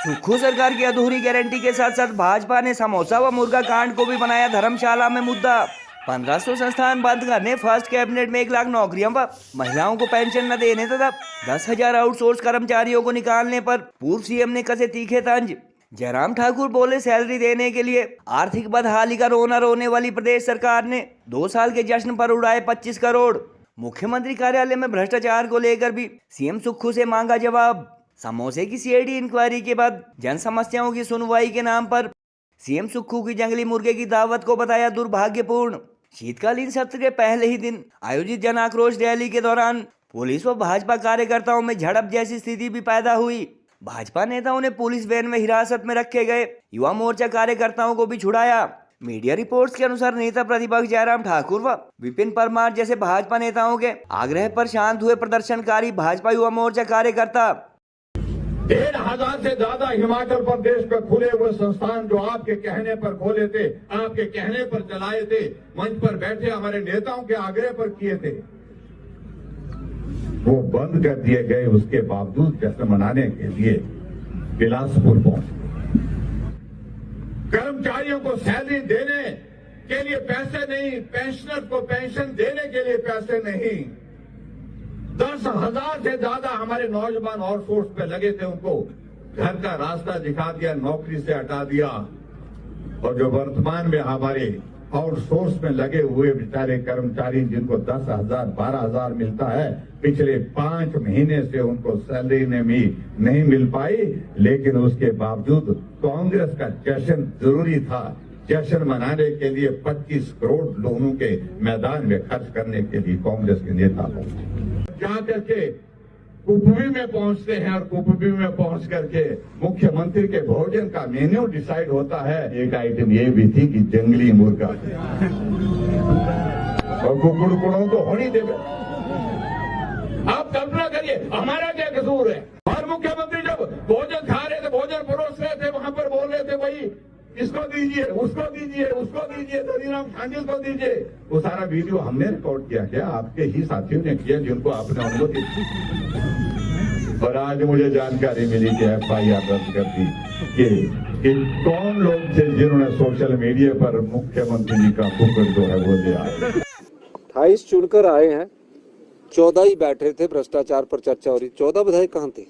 सुक्खू सरकार की अधूरी गारंटी के साथ साथ भाजपा ने समोसा व मुर्गा कांड को भी बनाया धर्मशाला में मुद्दा। 1500 संस्थान बंद करने, फर्स्ट कैबिनेट में 1 लाख नौकरियों व महिलाओं को पेंशन न देने तथा 10,000 आउटसोर्स कर्मचारियों को निकालने पर पूर्व सीएम ने कसे तीखे तंज। जयराम ठाकुर बोले, सैलरी देने के लिए आर्थिक बदहाली का रोना रोने वाली प्रदेश सरकार ने 2 साल के जश्न पर उड़ाए 25 करोड़। मुख्यमंत्री कार्यालय में भ्रष्टाचार को लेकर भी सीएम सुक्खू से मांगा जवाब। समोसे की सीआईडी इंक्वायरी के बाद जन समस्याओं की सुनवाई के नाम पर सीएम सुक्खू की जंगली मुर्गे की दावत को बताया दुर्भाग्यपूर्ण। शीतकालीन सत्र के पहले ही दिन आयोजित जन आक्रोश रैली के दौरान पुलिस व भाजपा कार्यकर्ताओं में झड़प जैसी स्थिति भी पैदा हुई। भाजपा नेताओं ने पुलिस वैन में हिरासत में रखे गए युवा मोर्चा कार्यकर्ताओं को भी छुड़ाया। मीडिया रिपोर्ट्स के अनुसार नेता प्रतिपक्ष जयराम ठाकुर व विपिन परमार जैसे भाजपा नेताओं के आग्रह पर शांत हुए प्रदर्शनकारी भाजपा युवा मोर्चा कार्यकर्ता। 1,500 से ज्यादा हिमाचल प्रदेश में खुले हुए संस्थान जो आपके कहने पर खोले थे, आपके कहने पर चलाए थे, मंच पर बैठे हमारे नेताओं के आग्रह पर किए थे, वो बंद कर दिए गए। उसके बावजूद जश्न मनाने के लिए बिलासपुर पहुंचे। कर्मचारियों को सैलरी देने के लिए पैसे नहीं, पेंशनर को पेंशन देने के लिए पैसे नहीं, 10,000 से ज्यादा हमारे नौजवान आउटसोर्स पे लगे थे, उनको घर का रास्ता दिखा दिया, नौकरी से हटा दिया। और जो वर्तमान में हमारे आउटसोर्स में लगे हुए बेचारे कर्मचारी जिनको 10,000 12,000 मिलता है, पिछले 5 महीने से उनको सैलरी ने भी नहीं मिल पाई। लेकिन उसके बावजूद कांग्रेस का जश्न जरूरी था। जश्न मनाने के लिए 25 करोड़ लोगों के मैदान में खर्च करने के लिए कांग्रेस के नेता पहुंचे। जाकर के कुपवी में पहुंचते हैं और कुपवी में पहुंच करके मुख्यमंत्री के भोजन का मेन्यू डिसाइड होता है। एक आइटम ये भी थी कि जंगली मुर्गा और कुकुड़ों को होनी देवे। आप कल्पना करिए हमारा क्या कसूर है। और मुख्यमंत्री जब भोजन खा रहे थे, भोजन परोस रहे थे, वहां पर बोल रहे थे वही इसको दीजिए, उसको दीजिए, उसको दीजिए, दलीराम खांडिल को दीजिए। वो सारा वीडियो हमने रिकॉर्ड किया क्या? आपके ही साथियों ने किया जिनको आपने अनुमति दी। और आज मुझे जानकारी मिली कि FIR दर्ज कर दी कि कौन लोग थे जिन्होंने सोशल मीडिया पर मुख्यमंत्री जी का कुकर जो है वो दिया। 28 चुनकर आए हैं, 14 ही बैठे थे, भ्रष्टाचार पर चर्चा हो रही। 14 विधायक कहाँ थे?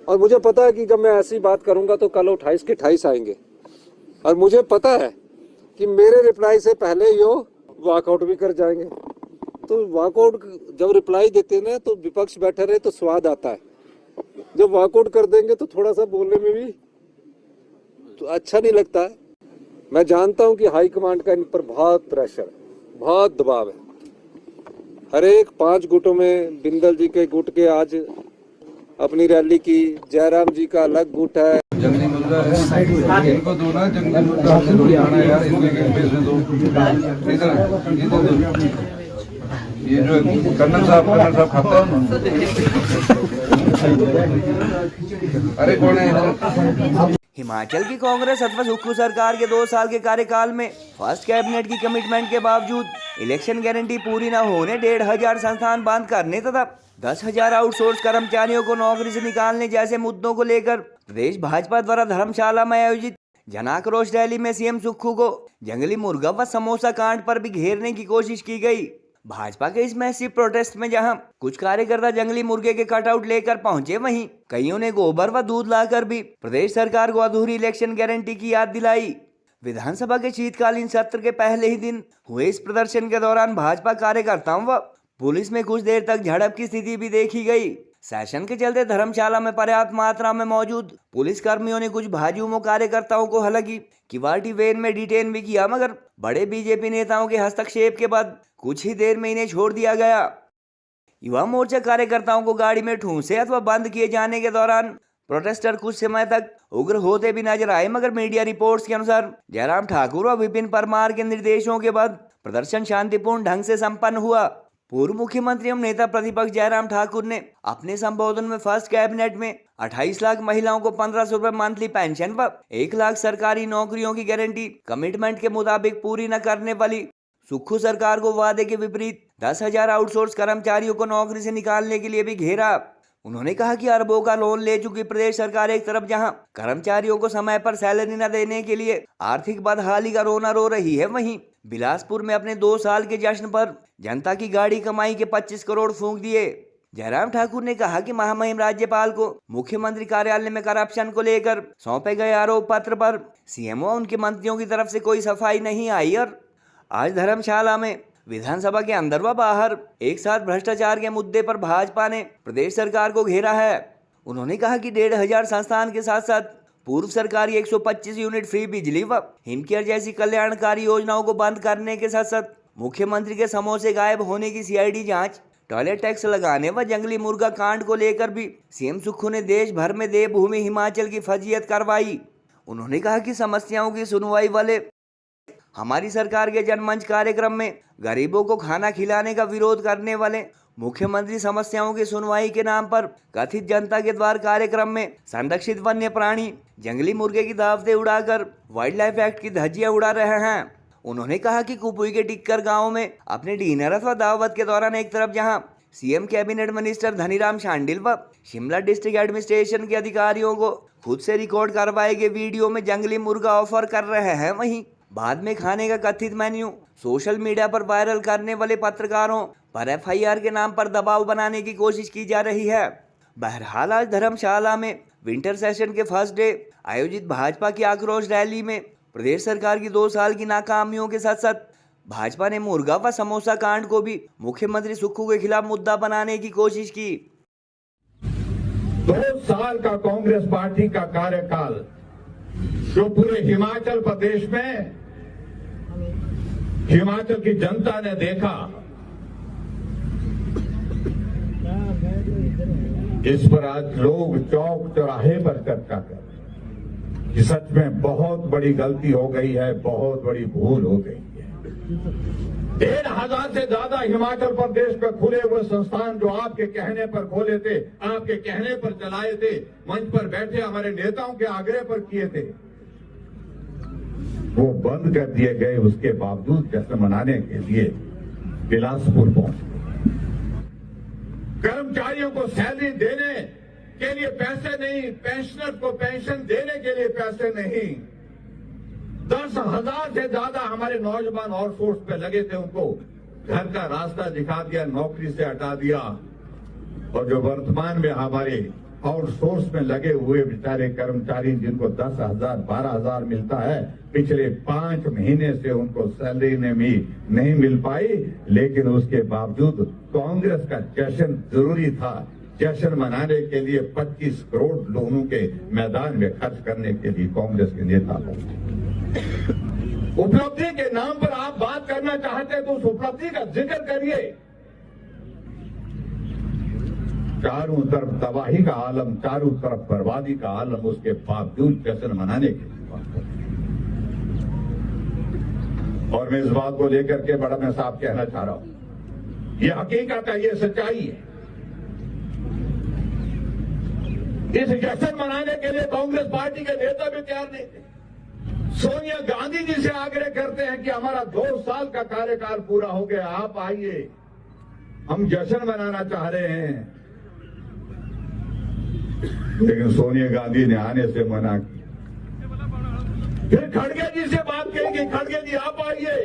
और मुझे पता है कि जब मैं ऐसी बात करूंगा तो कल 28 के 28 आएंगे। और मुझे पता है कि मेरे रिप्लाई से पहले ही वो वॉकआउट भी कर जाएंगे। तो वॉकआउट जब रिप्लाई देते ना तो विपक्ष बैठे रहे तो स्वाद आता है। जब वॉकआउट कर देंगे तो थोड़ा सा बोलने में भी तो अच्छा नहीं लगता है। मैं जानता हूं कि हाईकमांड का इन पर बहुत प्रेशर है, बहुत दबाव है। हर एक 5 गुटों में बिंदल जी के गुट के आज अपनी रैली की, जयराम जी का अलग गुट है। जंगली मुर्गा है, इनको दो ना जंगली मुर्गा से थोड़ी खाना यार, इनके पैसे दो। इधर ये जो कर्नल साहब खाता है। अरे कौन है? हिमाचल की कांग्रेस अथवा सुक्खू सरकार के 2 साल के कार्यकाल में फर्स्ट कैबिनेट की कमिटमेंट के बावजूद इलेक्शन गारंटी पूरी न होने 1,500 संस्थान बंद करने तथा 10,000 आउटसोर्स कर्मचारियों को नौकरी से निकालने जैसे मुद्दों को लेकर प्रदेश भाजपा द्वारा धर्मशाला में आयोजित जन आक्रोश रैली में सीएम सुक्खू को जंगली मुर्गा व समोसा कांड पर भी घेरने की कोशिश की गई। भाजपा के इस मैसिव प्रोटेस्ट में जहां कुछ कार्यकर्ता जंगली मुर्गे के कटआउट लेकर पहुंचे, वहीं कईयों ने गोबर व दूध लाकर भी प्रदेश सरकार को अधूरी इलेक्शन गारंटी की याद दिलाई। विधानसभा के शीतकालीन सत्र के पहले ही दिन हुए इस प्रदर्शन के दौरान भाजपा कार्यकर्ताओं व पुलिस में कुछ देर तक झड़प की स्थिति भी देखी गई। सेशन के चलते धर्मशाला में पर्याप्त मात्रा में मौजूद पुलिस कर्मियों ने कुछ भाजयुमो कार्यकर्ताओं को हालांकि किवाटी वैन में डिटेन भी किया, मगर बड़े बीजेपी नेताओं के हस्तक्षेप के बाद कुछ ही देर में इन्हें छोड़ दिया गया। युवा मोर्चा कार्यकर्ताओं को गाड़ी में ठूंसे अथवा बंद किए जाने के दौरान प्रोटेस्टर कुछ समय तक उग्र होते भी नजर आए, मगर मीडिया रिपोर्ट्स के अनुसार जयराम ठाकुर और विपिन परमार के निर्देशों के बाद प्रदर्शन शांतिपूर्ण ढंग से संपन्न हुआ। पूर्व मुख्यमंत्री एवं नेता प्रतिपक्ष जयराम ठाकुर ने अपने संबोधन में फर्स्ट कैबिनेट में 28 लाख महिलाओं को 1,500 रुपए मंथली पेंशन व 1 लाख सरकारी नौकरियों की गारंटी कमिटमेंट के मुताबिक पूरी न करने वाली सुक्खू सरकार को वादे के विपरीत 10,000 आउटसोर्स कर्मचारियों को नौकरी से निकालने के लिए भी घेरा। उन्होंने कहा कि अरबों का लोन ले चुकी प्रदेश सरकार एक तरफ जहां कर्मचारियों को समय पर सैलरी न देने के लिए आर्थिक बदहाली का रोना रो रही है, वहीं बिलासपुर में अपने 2 साल के जश्न पर जनता की गाड़ी कमाई के 25 करोड़ फूंक दिए। जयराम ठाकुर ने कहा कि महामहिम राज्यपाल को मुख्यमंत्री कार्यालय में करप्शन को लेकर सौंपे गए आरोप पत्र पर सीएम व उनके मंत्रियों की तरफ से कोई सफाई नहीं आई और आज धर्मशाला में विधानसभा के अंदर व बाहर एक साथ भ्रष्टाचार के मुद्दे पर भाजपा ने प्रदेश सरकार को घेरा है। उन्होंने कहा कि 1,500 संस्थान के साथ साथ पूर्व सरकारी 125 यूनिट फ्री बिजली व हिमकेयर जैसी कल्याणकारी योजनाओं को बंद करने के साथ साथ मुख्यमंत्री के समोसे गायब होने की सीआईडी जांच, टॉयलेट टैक्स लगाने व जंगली मुर्गा कांड को लेकर भी सीएम सुक्खू ने देश भर में देवभूमि हिमाचल की फजीयत करवाई। उन्होंने कहा कि समस्याओं की सुनवाई वाले हमारी सरकार के जनमंच कार्यक्रम में गरीबों को खाना खिलाने का विरोध करने वाले मुख्यमंत्री समस्याओं की सुनवाई के नाम पर कथित जनता के द्वार कार्यक्रम में संरक्षित वन्य प्राणी जंगली मुर्गे की दावतें उड़ाकर वाइल्ड लाइफ एक्ट की धज्जियां उड़ा रहे हैं। उन्होंने कहा कि कुपुई के टिक्कर गांव में अपने डिनर अथवा दावत के दौरान एक तरफ जहां CM cabinet minister Dhaniram Shandil व शिमला डिस्ट्रिक्ट एडमिनिस्ट्रेशन के अधिकारियों को खुद से रिकॉर्ड करवाए गए वीडियो में जंगली मुर्गा ऑफर कर रहे हैं, वहीं बाद में खाने का कथित मेन्यू सोशल मीडिया पर वायरल करने वाले पत्रकारों पर एफआईआर के नाम पर दबाव बनाने की कोशिश की जा रही है। बहरहाल आज धर्मशाला में विंटर सेशन के फर्स्ट डे आयोजित भाजपा की आक्रोश रैली में प्रदेश सरकार की 2 साल की नाकामियों के साथ साथ भाजपा ने मुर्गा व समोसा कांड को भी मुख्यमंत्री सुक्खू के खिलाफ मुद्दा बनाने की कोशिश की। 2 साल का कांग्रेस पार्टी का कार्यकाल जो पूरे हिमाचल प्रदेश में हिमाचल की जनता ने देखा, इस पर आज लोग चौक चौराहे पर चर्चा कर रहे कि सच में बहुत बड़ी गलती हो गई है, बहुत बड़ी भूल हो गई है। 1,500 से ज्यादा हिमाचल प्रदेश में खुले हुए संस्थान जो आपके कहने पर खोले थे, आपके कहने पर चलाए थे, मंच पर बैठे हमारे नेताओं के आग्रह पर किए थे, वो बंद कर दिए गए। उसके बावजूद जश्न मनाने के लिए बिलासपुर पहुंचे। कर्मचारियों को सैलरी देने के लिए पैसे नहीं, पेंशनर को पेंशन देने के लिए पैसे नहीं, 10,000 से ज्यादा हमारे नौजवान आउटसोर्स पे लगे थे, उनको घर का रास्ता दिखा दिया, नौकरी से हटा दिया। और जो वर्तमान में हमारे आउटसोर्स में लगे हुए बेचारे कर्मचारी जिनको 10,000 12,000 मिलता है, पिछले 5 महीने से उनको सैलरी ने भी नहीं मिल पाई। लेकिन उसके बावजूद कांग्रेस का जश्न जरूरी था। जश्न मनाने के लिए 25 करोड़ लोगों के मैदान में खर्च करने के लिए कांग्रेस के नेता पहुंचे। उपलब्धि के नाम पर आप बात करना चाहते हैं तो उस उपलब्धि का जिक्र करिए। चारों तरफ तबाही का आलम, चारों तरफ बर्बादी का आलम, उसके बावजूद जश्न मनाने के लिए बात। और मैं इस बात को लेकर के बड़ा मैं साफ कहना चाह रहा हूं, ये हकीकत है, ये सच्चाई है। इस जश्न मनाने के लिए कांग्रेस पार्टी के नेता भी तैयार नहीं थे। सोनिया गांधी जी से आग्रह करते हैं कि हमारा 2 साल का कार्यकाल पूरा हो गया, आप आइए, हम जश्न मनाना चाह रहे हैं। लेकिन सोनिया गांधी ने आने से मना किया। फिर खड़गे जी से बात की कि खड़गे जी आप आइए।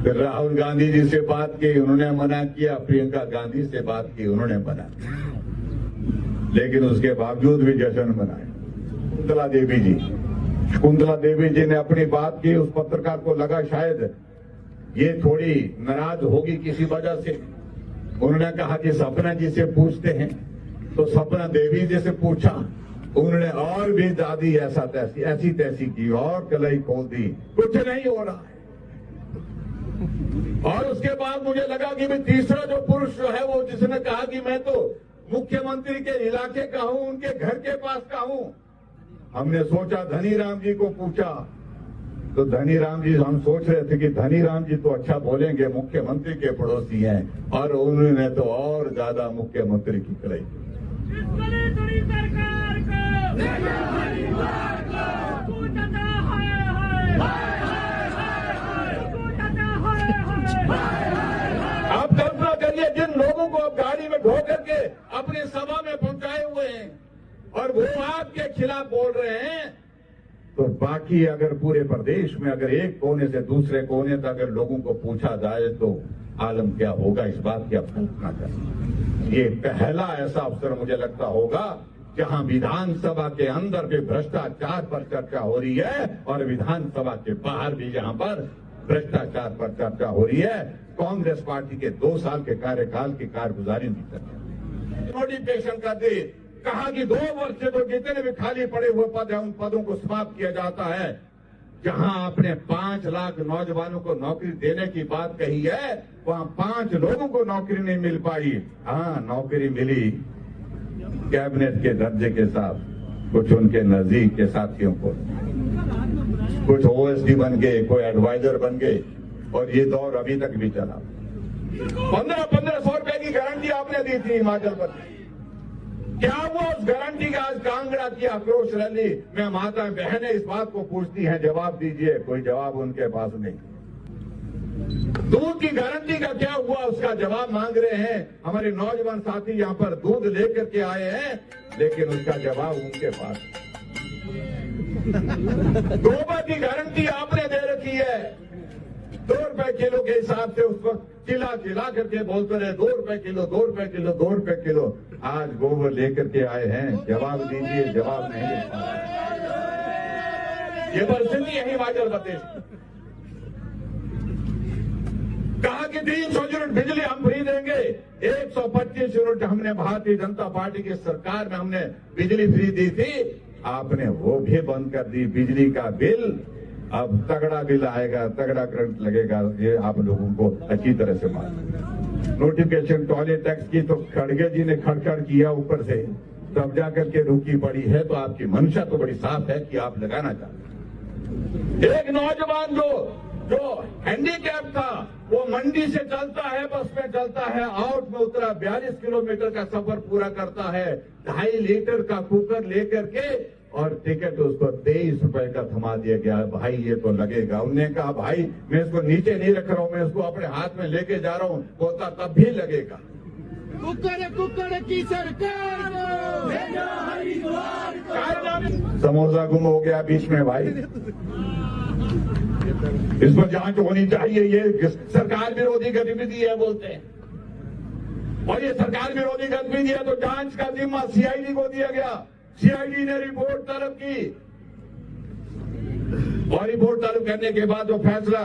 फिर राहुल गांधी जी से बात की, उन्होंने मना किया। प्रियंका गांधी से बात की, उन्होंने मना किया। लेकिन उसके बावजूद भी जश्न मनाए। शकुंतला देवी जी ने अपनी बात की। उस पत्रकार को लगा शायद ये थोड़ी नाराज होगी किसी वजह से। उन्होंने कहा कि सपना जी से पूछते हैं, तो सपना देवी जी से पूछा। उन्होंने और भी दादी ऐसी तैसी की और कलाई खोल दी, कुछ नहीं हो रहा है। और उसके बाद मुझे लगा कि तीसरा जो पुरुष जो है वो जिसने कहा कि मैं तो मुख्यमंत्री के इलाके का हूं, उनके घर के पास का हूं। हमने सोचा धनीराम जी को पूछा, तो धनीराम जी, हम सोच रहे थे कि धनीराम जी तो अच्छा बोलेंगे, मुख्यमंत्री के पड़ोसी हैं, और उन्होंने तो और ज्यादा मुख्यमंत्री की कलाई। आप कल्पना करिए, जिन लोगों को आप गाड़ी में ढो करके अपने सभा और वो आपके खिलाफ बोल रहे हैं, तो बाकी अगर पूरे प्रदेश में अगर एक कोने से दूसरे कोने तक अगर लोगों को पूछा जाए तो आलम क्या होगा, इस बात की आप कल्पना करें। ये पहला ऐसा अवसर मुझे लगता होगा जहां विधानसभा के अंदर भी भ्रष्टाचार पर चर्चा हो रही है और विधानसभा के बाहर भी जहां पर भ्रष्टाचार पर चर्चा हो रही है। कांग्रेस पार्टी के 2 साल के कार्यकाल की कारगुजारी नोटिफिकेशन कर दी, कहा कि 2 वर्ष से तो जितने भी खाली पड़े हुए पद हैं उन पदों को समाप्त किया जाता है। जहां आपने 5 लाख नौजवानों को नौकरी देने की बात कही है, वहां 5 लोगों को नौकरी नहीं मिल पाई। हाँ, नौकरी मिली कैबिनेट के दर्जे के साथ, कुछ उनके नजदीक के साथियों को, कुछ ओएसडी बन गए, कोई एडवाइजर बन गए, और ये दौर अभी तक भी चला। 1500 रुपए की गारंटी आपने दी थी हिमाचल प्रदेश, क्या वो उस गारंटी का आज कांगड़ा की आक्रोश रैली में माताएं बहनें इस बात को पूछती हैं, जवाब दीजिए। कोई जवाब उनके पास नहीं। दूध की गारंटी का क्या हुआ, उसका जवाब मांग रहे हैं हमारे नौजवान साथी। यहां पर दूध लेकर के आए हैं, लेकिन उसका जवाब उनके पास। गोबर की गारंटी आपने दे रखी है, 2 रुपए किलो के हिसाब से उस वक्त चिल्ला करके बोलते रहे 2 रुपए किलो, 2 रुपए किलो, 2 रुपए किलो। आज गोबर लेकर के आए हैं, जवाब दीजिए, जवाब नहीं दे पा रहे। ये परिस्थिति है हिमाचल प्रदेश। कहा कि 300 यूनिट बिजली हम फ्री देंगे, 125 यूनिट हमने भारतीय जनता पार्टी की सरकार में हमने बिजली फ्री दी थी, आपने वो भी बंद कर दी। बिजली का बिल अब तगड़ा बिल आएगा, तगड़ा करंट लगेगा, ये आप लोगों को अच्छी तरह से मालूम। नोटिफिकेशन टॉयलेट टैक्स की तो खड़गे जी ने खड़खड़ किया ऊपर से, तब जाकर के रुकी पड़ी है। तो आपकी मंशा तो बड़ी साफ है कि आप लगाना चाहते। एक नौजवान जो हैंडीकैप था, वो मंडी से चलता है, बस में चलता है, आउट में उतरा, 42 किलोमीटर का सफर पूरा करता है, 2.5 लीटर का कुकर लेकर के, और टिकट उसको 23 रुपए का थमा दिया गया। भाई ये तो लगेगा। उन्होंने कहा भाई मैं इसको नीचे नहीं रख रहा हूं, मैं इसको अपने हाथ में लेके जा रहा हूं, बोलता तब भी लगेगा। कुकर की सरकार समोसा गुम हो गया बीच में भाई, इस पर जांच होनी चाहिए। ये सरकार विरोधी गतिविधि है बोलते हैं, और ये सरकार विरोधी गतिविधि है तो जांच का जिम्मा सीआईडी को दिया गया। सीआईडी ने रिपोर्ट तलब की, और रिपोर्ट तलब करने के बाद जो फैसला,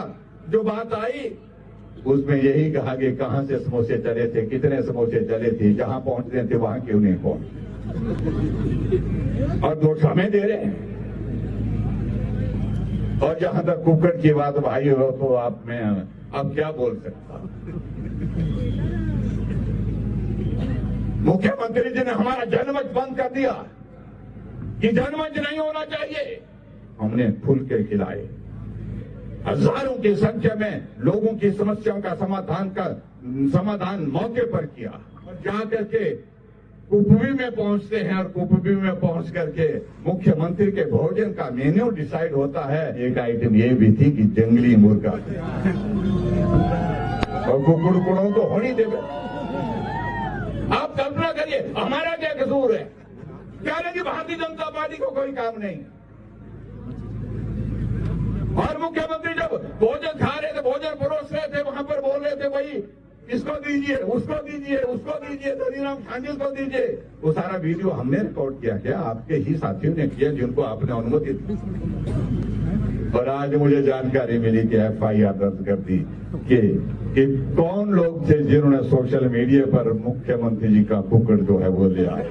जो बात आई, उसमें यही कहा कि कहां से समोसे चले थे, कितने समोसे चले थे, जहां पहुंचते थे वहां क्यों नहीं पहुंचे, और दोष हमें दे रहे हैं। और जहां तक कुकर की बात भाई हो, तो आप में अब क्या बोल सकता। मुख्यमंत्री जी ने हमारा जनमंच बंद कर दिया कि जनमंच नहीं होना चाहिए। हमने खुल के खिलाए, हजारों की संख्या में लोगों की समस्याओं का समाधान मौके पर किया, और जाकर के कुपवी में पहुंचते हैं, और कुपवी में पहुंच करके मुख्यमंत्री के भोजन का मेन्यू डिसाइड होता है। एक आइटम ये भी थी कि जंगली मुर्गा, और कुकुड़ों तो होनी देवे। आप कल्पना करिए हमारा क्या कसूर है, क्या लगी भारतीय जनता पार्टी को कोई काम नहीं। और मुख्यमंत्री जब भोजन खा रहे थे, भोजन परोस रहे थे, वहां पर बोल रहे थे भाई इसको दीजिए, उसको दीजिए, उसको दीजिए, दधीराम शांडिल को दीजिए। वो सारा वीडियो हमने रिकॉर्ड किया, क्या आपके ही साथियों ने किया जिनको आपने अनुमति दी। और आज मुझे जानकारी मिली कि एफआईआर दर्ज कर दी कि कौन लोग थे जिन्होंने सोशल मीडिया पर मुख्यमंत्री जी का कुकर जो है वो ले आए।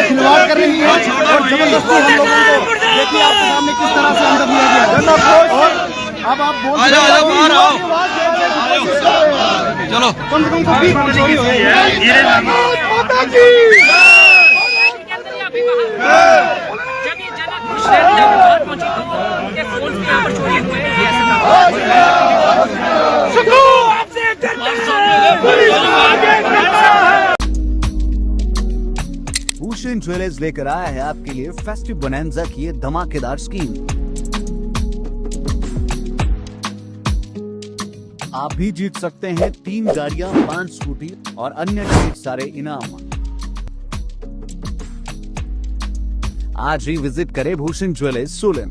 खिलवाड़ कर रही है और जबरदस्ती हम लोगों को, देखिए आपके सामने किस तरह से अंदर लिया गया है। और अब आप बोल चलो कम से कम चोरी हुई है माता की जब ये जगह खुश रहती है बात पहुंची तो ये फोन भी यहाँ पर चोरी हुए भूषण ज्वेलर्स लेकर आया है आपके लिए फेस्टिव बोनैंजा की ये धमाकेदार स्कीम। आप भी जीत सकते हैं 3 गाड़ियां, 5 स्कूटी और अन्य ढेर सारे इनाम। आज ही विजिट करें भूषण ज्वेलर्स सोलन।